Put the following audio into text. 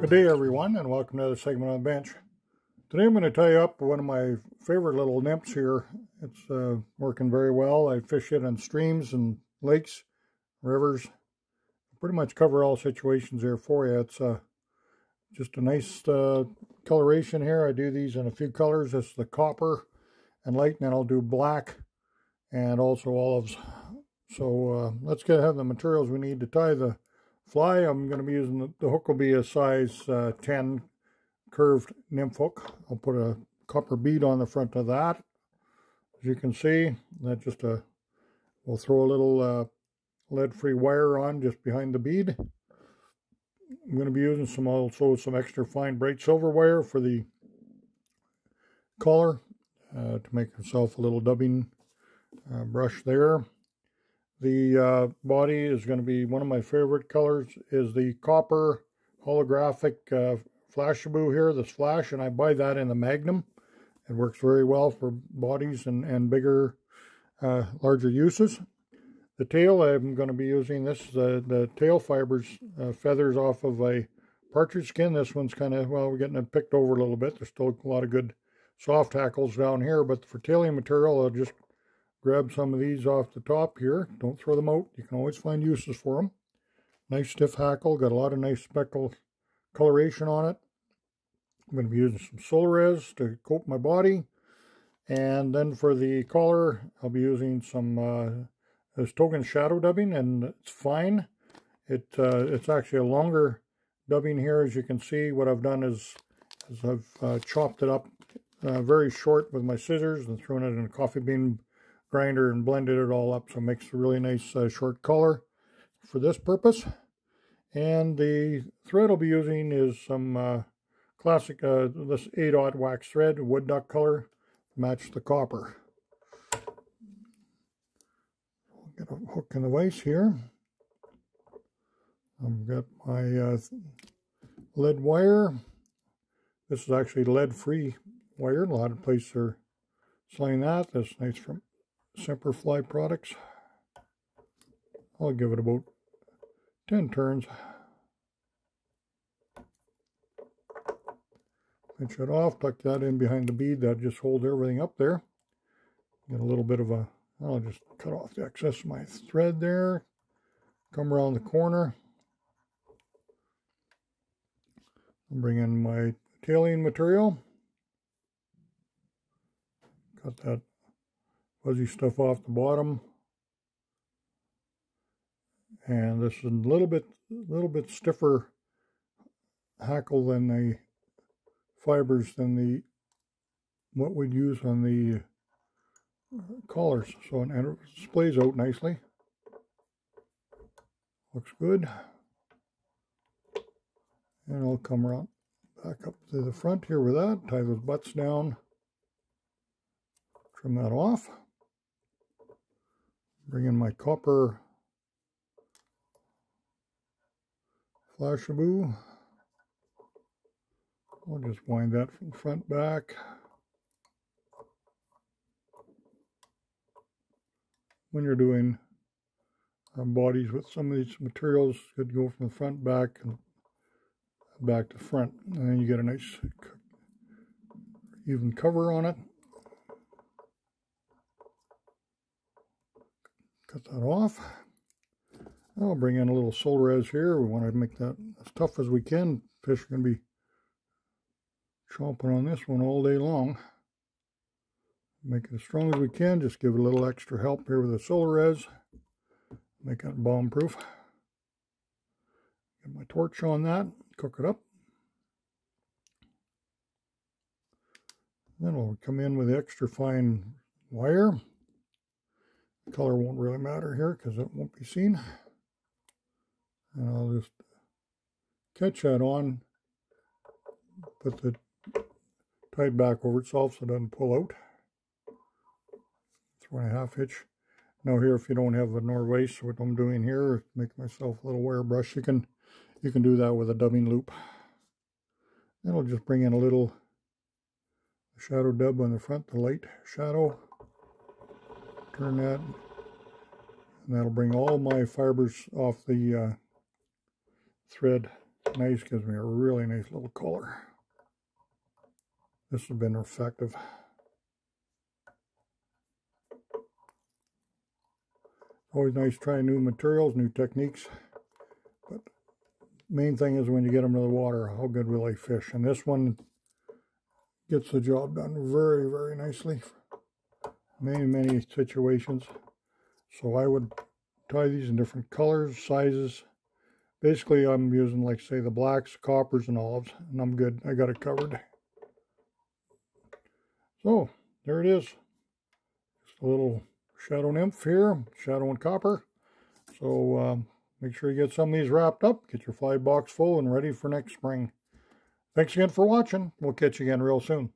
Good day, everyone, and welcome to another segment on the bench. Today I'm going to tie up one of my favorite little nymphs here. It's working very well. I fish it in streams and lakes, rivers. Pretty much cover all situations here for you. It's just a nice coloration here. I do these in a few colors. It's the copper and light, and then I'll do black and also olives. So let's have the materials we need to tie the fly. I'm going to be using the hook will be a size 10 curved nymph hook. I'll put a copper bead on the front of that. As you can see, that just we'll throw a little lead-free wire on just behind the bead. I'm going to be using some extra fine bright silver wire for the collar to make myself a little dubbing brush there. The body is going to be one of my favorite colors is the copper holographic Flashaboo here, this flash, and I buy that in the Magnum. It works very well for bodies and bigger, larger uses. The tail, I'm going to be using this, the tail fibers, feathers off of a partridge skin. This one's kind of, well, we're getting it picked over a little bit. There's still a lot of good soft hackles down here, but for tailing material, I'll just grab some of these off the top here. Don't throw them out. You can always find uses for them. Nice stiff hackle. Got a lot of nice speckle coloration on it. I'm going to be using some Solarez to coat my body. And then for the collar, I'll be using some this token shadow dubbing, and it's fine. It's actually a longer dubbing here. As you can see, what I've done is I've chopped it up very short with my scissors and thrown it in a coffee bean grinder and blended it all up, so it makes a really nice short collar for this purpose. And the thread I'll be using is some classic this 8/0 wax thread, wood duck color, to match the copper. I'll get a hook in the vise here. I've got my lead wire. This is actually lead-free wire. A lot of places are selling that. That's nice from Semperfli products. I'll give it about 10 turns. Pinch it off, tuck that in behind the bead. That just holds everything up there. Get a little bit of I'll just cut off the excess of my thread there. Come around the corner. I'll bring in my tailing material. Cut that fuzzy stuff off the bottom, and this is a little bit stiffer hackle than the fibers than what we'd use on the collars. So and it splays out nicely. Looks good. And I'll come around back up to the front here with that. Tie those butts down. Trim that off. Bring in my copper Flashaboo. I'll just wind that from front back. When you're doing bodies with some of these materials, you could go from the front back and back to front, and then you get a nice even cover on it. Cut that off. I'll bring in a little Solarez here. We want to make that as tough as we can. Fish are going to be chomping on this one all day long. Make it as strong as we can. Just give it a little extra help here with the Solarez. Make it bomb-proof. Get my torch on that. Cook it up. Then we'll come in with the extra fine wire. The color won't really matter here because it won't be seen. And I'll just catch that on, put the tied back over itself so it doesn't pull out. 3.5 hitch. Now here, if you don't have a Norway, what I'm doing here, make myself a little wire brush. You can do that with a dubbing loop. Then I'll just bring in a little shadow dub on the front, the light shadow. Turn that, and that'll bring all my fibers off the thread nice, gives me a really nice little color. This has been effective. Always nice trying new materials, new techniques. But main thing is when you get them to the water, how good will they fish? And this one gets the job done very, very nicely. Many situations. So I would tie these in different colors, sizes. Basically, I'm using, like, say, the blacks, coppers, and olives, and I'm good. I got it covered. So, there it is. Just a little shadow nymph here, shadow and copper. So, make sure you get some of these wrapped up, get your fly box full and ready for next spring. Thanks again for watching. We'll catch you again real soon.